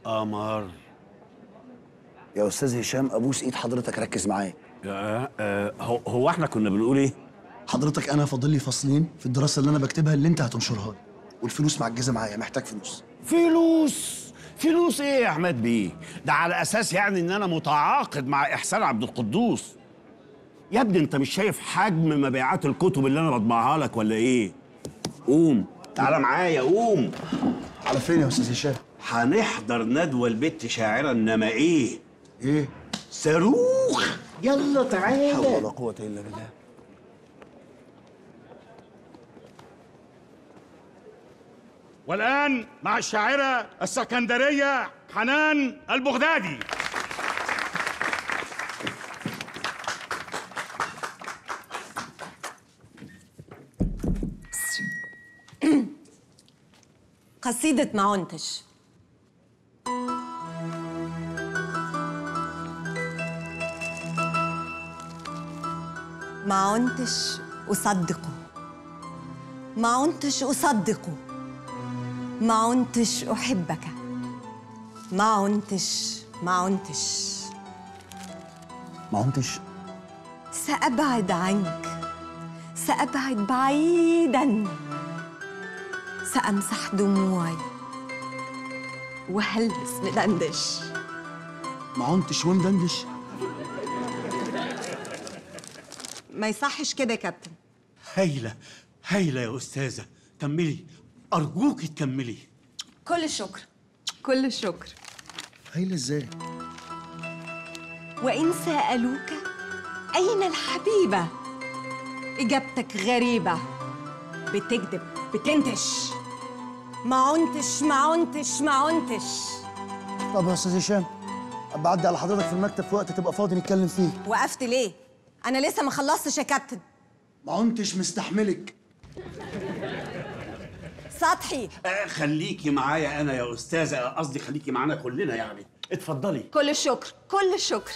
قمر. يا استاذ هشام ابوس ايد حضرتك ركز معايا. هو احنا كنا بنقول ايه؟ حضرتك انا فاضل لي فصلين في الدراسه اللي انا بكتبها اللي انت هتنشرها لي، والفلوس معجزه معايا، محتاج فلوس. فلوس ايه يا عماد بيه؟ ده على اساس يعني ان انا متعاقد مع احسان عبد القدوس. يا ابني انت مش شايف حجم مبيعات الكتب اللي انا بطبعها لك ولا ايه؟ قوم تعالى معايا، قوم. على فين يا استاذ هشام؟ هنحضر ندوة البت شاعرة، انما ايه؟ ايه؟ صاروخ. يلا تعالى. لا حول ولا قوه الا بالله. والآن مع الشاعرة السكندرية حنان البغدادي. قصيدة معونتش. معونتش أصدقه، معونتش أصدقه، معونتش أحبك، معونتش معونتش. معونتش؟ سأبعد عنك، سأبعد بعيداً، سأمسح دموعي وهلبس مدندش. معونتش ومدندش؟ ما يصحش كده يا كابتن. هايلة هايلة يا أستاذة، كملي أرجوك تكملي. كل الشكر، كل الشكر. هايله ازاي؟ وإن سألوك أين الحبيبة، إجابتك غريبة، بتكذب بتنتش. معونتش معونتش معونتش. طب يا استاذ هشام ابقى اعدي على حضرتك في المكتب في وقت تبقى فاضي نتكلم فيه. وقفت ليه؟ أنا لسه ما خلصتش يا كابتن. معونتش مستحملك. سطحي. خليكي معايا انا يا استاذة، قصدي خليكي معانا كلنا يعني. اتفضلي. كل الشكر، كل الشكر.